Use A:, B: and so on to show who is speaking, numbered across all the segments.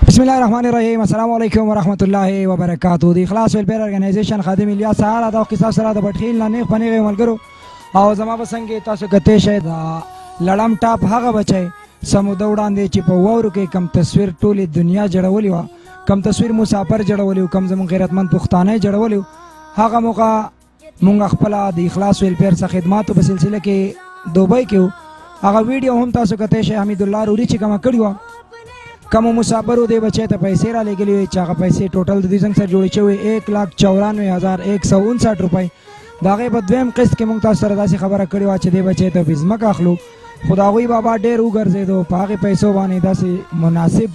A: بسم الله الرحمن الرحیم. السلام علیکم ورحمت الله وبرکاتہ. د اخلاص ویلفیر ارګنایزیشن خادم الیاس سهار دا قصه سره د بټخیل نه نیغ پنیغه ملګرو او زما بسنګ تاسو کته شه دا لړم ټاپ هغه بچي سموده وړاندې چې په وورو کې کم تصویر ټوله دنیا جوړولې و، کم تصویر مسافر جوړولې، کم زمون غیرتمند پښتانه جوړولې. هغه موقع مونږ خپل د اخلاص ویلفیر څخه خدماتو په سلسله کې دوبۍ کې هغه ویډیو هم تاسو کته شه حمید الله روري چې کوم کړی و. کوم مسافرو دی بچی ته پیسې را لګلې چې هغه پیسې ټوټل د دې څنګه سره جوړې شوې 1,94,159 روپۍ. د هغې په دویم قسط کې موږ تاسو سره داسې خبره کړې وه چې دی بچی ته به ځمکه اخلو، خو د هغوی بابا ډېر وګرځېدو، په هغې پیسو باندې داسې مناسب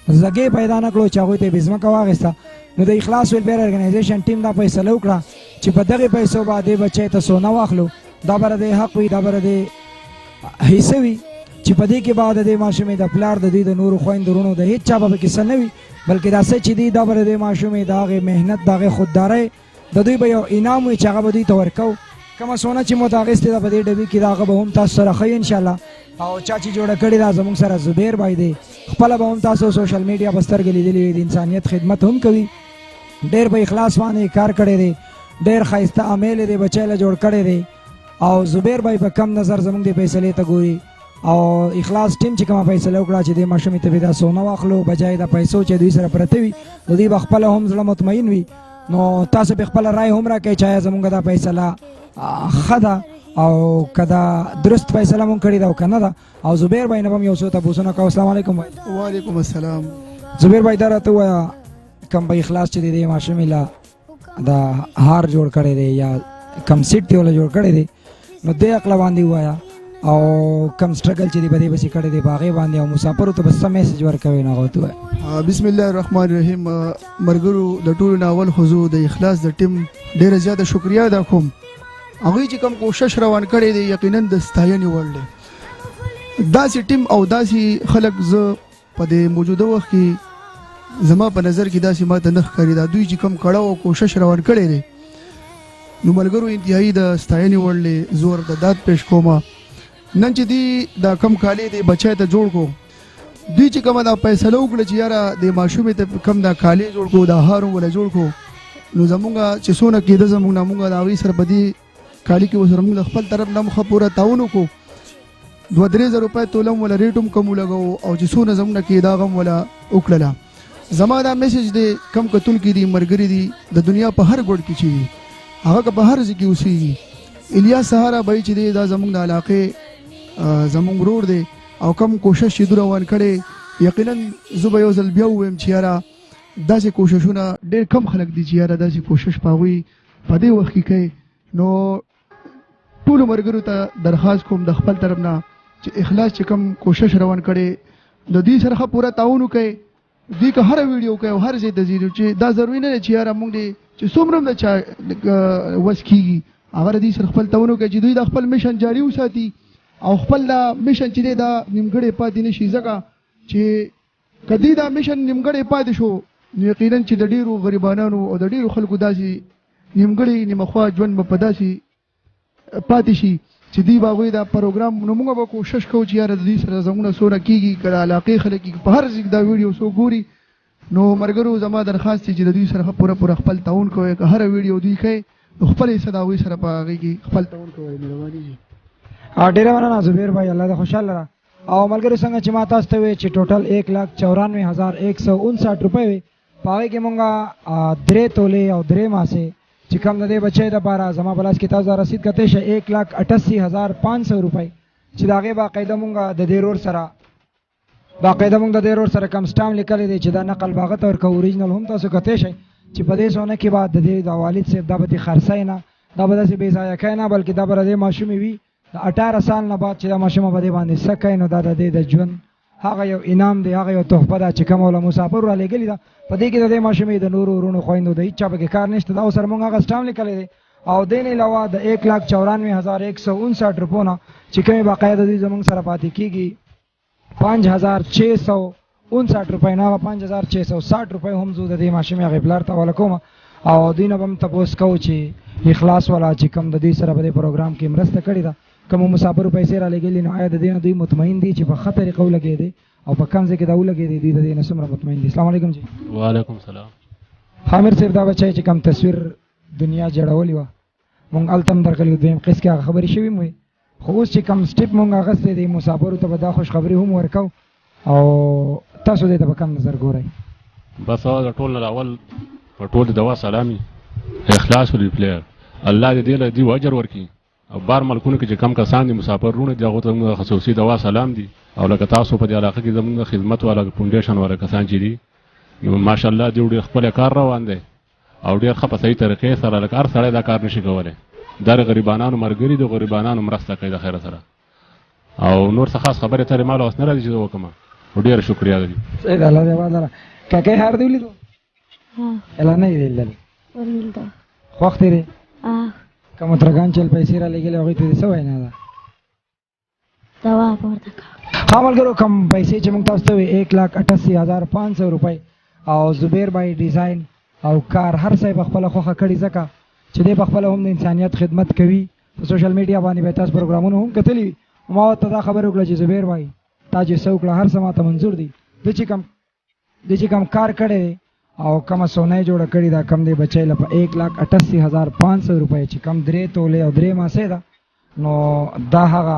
A: ځګې پیدا نه کړو چې هغوی ته یې به ځمکه واخیسته. نو د اخلاص ویلفیر ارګنایزیشن ټیم دا فیصله وکړه چې په دغې پیسو به دې بچی ته سونه واخلو، دا به د حق وي، دا به د حصه وي چې په دې کې به د دې ماشومې د پلار د دوی د نورو خویندو وروڼو د هېڅ چا به پکې څه نه وي، بلکې دا څه چې دي دا به د دې ماشومې د هغې محنت د هغې خوددارۍ د دوی به یو انعام وي چې هغه به دوی ته ورکوو. کومه سونه چې مو ته اخیستې ده په دې ډبي کې د هغه به هم تاسو سره ښیي انشاءالله. او چا چې جوړه کړې ده زموږ سره زبیر بھائی دی، خپله به هم تاسو سوشل میډیا په سترګې لیدلي وي، د انسانیت خدمت هم کوي، ډېر په اخلاص باندې کار کړی دی، ډېر ښایسته عمیل یې د بچی له جوړ کړی دی. او زبیر بھائی په کم نظر زموږ د فیصلې ته ګوري او اخلاص ټیم چې کومه فیصله وکړه چې د ماشومې ته به دا سونه واخلو بجای د پیسو چې دوی سره پرته وي، د دوی به خپله هم زړه مطمئن وي. نو تاسو به خپله رای هم راکړئ چې آیا زموږ دا فیصله ښه ده او که دا درست فیصله مونږ کړې ده او که نه ده. او زبیر بھائی نه به هم یو څو تپوسونه کوو. السلام علیکم بھائی.
B: وعلیکم السلام.
A: زبیر بھائی دا راته ووایه کم په اخلاص چې د دې ماشومې له دا هار جوړ کړی دی یا کم سیټ دی وله جوړ کړی دی، نو دې عقله باندې ووایه او کم سټرګل چې دی په دې پسې کړی دی په هغې باندې او مسافرو ته به څه میسج ورکوئ نو هغه ورته ووایه.
B: بسم الله الرحمن الرحیم. ملګرو د ټولو نه اول خو زه د اخلاص د ټیم ډېره زیاته شکریا ادا کوم. هغوی چې کوم کوشش روان کړی دی یقینا د ستاینې وړ دی. داسې ټیم او داسې خلک زه په دې موجوده وخت کې زما په نظر کې داسې ماته نه ښکاري. دا دوی چې کوم کړه او کوشش روان کړی دی نو ملګرو انتهایی د ستاینې وړ دی. زور د داد پیش کومه نن چې دی دا کم کالی دی بچی ته جوړ کو، دوی چې کومه دا فیصله وکړه چې یاره د ماشومې ته کم دا کالی جوړ کو، دا هار وله جوړ کو، نو زمونږ چې څونه کېده زمونږ نه مونږ د هغوی سره په دې کالي کې ورسره مونږ د خپل طرف نه ښه پوره تعاون وکړو. 2-3 روپۍ توله هم وله ریټ هم کم ولګوو او چې څونه زمونږ نه کېده هغه هم وله وکړله. زما دا میسج دی کم کتونکي دي ملګري دي د دنیا په هر ګوټ کې چې وي هغه که په هر ځای کې اوسېږي، الیاس سهارا بھائی چې دی دا زمونږ د علاقې زمونږ ورور دی او کم کوشش چې دوی روان کړی یقینا زه به یو ځل بیا ووایم چې یاره داسې کوششونه ډېر کم خلک دي چې یاره داسې کوشش په هغوی په دې وخت کې کوي. نو ټولو ملګرو ته درخواست کوم د خپل طرف نه چې اخلاص چې کم کوشش روان کړی د دوی سره ښه پوره تعاون وکړئ. دوی که هره ویډیو کوي او هر ځای ته ځي چې دا ضروري نه دی چې یاره موږ دې چې څومره هم د چا وس کېږي هغه د دوی سره خپل تعاون وکړي چې دوی دا خپل میشن جاري وساتي او خپل دا میشن چې دی دا نیمګړی پاتې نه شي. ځکه چې که دوی دا میشن نیمګړی پاتې شو نو یقینا چې د ډېرو غریبانانو او د ډېرو خلکو داسې نیمګړی نیمخوا ژوند به په داسې پاتې شي چې دوی به هغوی دا پروګرام نو موږ به کوشش کوو چې یاره د دوی سره زموږ څونه کېږي که د علاقې خلک په هر ځای دا ویډیو څوک ګوري. نو ملګرو زما درخواست دی چې د دوی سره پوره پوره خپل تعاون کوئ. که هره ویډیو دوی کوي نو خپل حصه د هغوی سره په هغې کې خپل تعاون کوئ. مهرباني جي.
A: ډېره مننه زبیر بھائی، الله دې خوشحاله را. او ملګرو څنګه چې ما تاسو ته وویل چې ټوټل 1,94,159 روپۍ وي، په هغې کې مونږ 3 تولې او 3 ماسې چې کوم د دې بچی دپاره زما په لاس کې تاسو رسید کتی شه 1,88,500 روپۍ چې د هغې باقاعده مونږ د دې رور سره کم سټام لیکلی دی چې دا نقل به هغه ته ورکوو. اوریجنل هم تاسو کتی شئ چې په دې سونه کې به د دې د والد صاحب دا به دې خرڅی نه، دا به داسې بې ضایع کوی نه، بلکې دا به د دې ماشومې وي د 18 سال نه بعد چې دا ماشومه په دې باندې څه کوي نو دا د دې د ژوند هغه یو انعام دی، هغه یو تحفه ده چې کومه له مسافرو رالېږلې ده. په دې کې د دې ماشومې د نورو وروڼو خویندو د هېڅ چا پکې کار نشته. دا سره مونږ هغه سټام لیکلی دی او دې نه علاوه د 1,94,159 روپو نه چې کومې باقاعده دوی زموږ سره پاتې کېږي 5,659 روپۍ نه هغه 5,660 روپۍ هم زه د دې ماشومې هغې پلار ته حواله کوم او دوی نه به هم تپوس کوو چې اخلاص والا چې کوم د دوی سره په دې پروګرام کې مرسته کړې ده کوم مسافر پیسې را لګېلې نو آیا د دې نه دوی مطمئن دي چې په ښه طریقه ولګېدې او په کم ځای کې دا ولګېدې دوی د دې نه څومره مطمئن دي؟ السلام علیکم جی.
C: وعلیکم السلام.
A: حامد صاحب دا بچی چې کوم تصویر دنیا جوړولې وه مونږ هلته هم درغلي دویم قسط کې هغه خبرې شوي مو خو اوس چې کوم سټیپ مونږ اخیستی دی مسافرو ته به دا خوشخبري هم ورکو او تاسو دې ته په کم نظر ګورئ؟
C: بس هغه ټول نه اول په ټول د دوا سلامي اخلاص ولري الله دې له دې اجر ورکړي او بار ملکونو کې چې کم کسان دي مسافرونه دي هغه ته خصوصي دوا سلام دي او لکه تاسو په دې علاقه کې زموږ خدمت والا فاونډیشن والا کسان چې دي نو ماشاءالله دې خپل کار روان دي او ډېر ښه په صحیح طریقې سره لکه هر سړی دا کار نشي کولی دا د غریبانانو ملګري د غریبانانو مرسته کوي د خیره سره او نور څه خاص خبرې ترې مال اوس نه راځي چې زه وکړم او ډېره شکریا ده.
A: صحیح ده الله دې آباد لره. کاکۍ هار دې ولیدو؟ الا نه یې لیدلی خوښ دی دی کوم ترګان چې پیسې را لګېلې هغوی ته دې څه وینا ده؟
D: دوا پورته کړه.
A: ښه ملګرو کوم پیسې چې موږ تاسو ته وې 1,88,500 روپۍ او زبیر بھائی ډیزاین او کار هر څه په خپله خوښه کړي ځکه چې دی په خپله هم د انسانیت خدمت کوي. په سوشل میډیا باندې به تاسو پروګرامونه هم کتلي وي. ما ورته دا خبره وکړه چې زبیر بھائی تا چې څه وکړه هر څه ماته منظور دي. د چې کوم کار کړی دی او کومه سونه یې جوړه کړې ده کم دی بچی له په 1,88,500 روپۍ چې کم 3 تولې او 3 ماسې ده نو دا هغه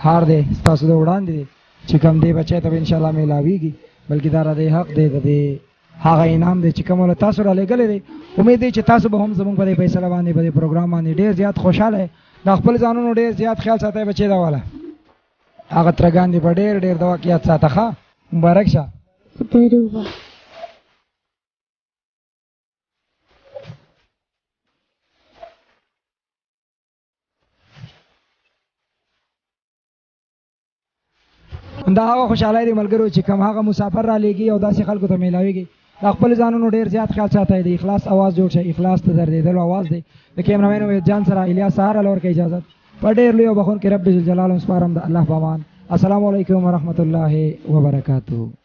A: هار دی ستاسو د وړاندې دی چې کم دی بچی ته به انشاءالله میلاویږي بلکې دا را دی حق دی د دې هغه انعام دی چې کوم له تاسو را لېږلی دی. امید دی چې تاسو به هم زموږ په دې فیصله باندې په دې پروګرام باندې ډېر زیات خوشحاله د خپل ځانونو ډېر زیات خیال ساتئ بچی دا والا هغه ترګان دی په ډېر دوا کې یاد ساته ښه مبارک شه. دا هغه خوشحالۍ دی ملګرو چې کوم هغه مسافر را لېږي او داسې خلکو ته میلاویږي. د خپل ځانونو ډېر زیات خیال ساتئ. د اخلاص اواز جوړ شي. اخلاص ته دردېدلو اواز دی. د کیمرامین وحید جان سره الیاس سهار الله ورکړي اجازت په ډېر لوی او بخښونکي رب ذوالجلال سپارم د الله په امان. السلام علیکم ورحمت الله وبرکاتہ.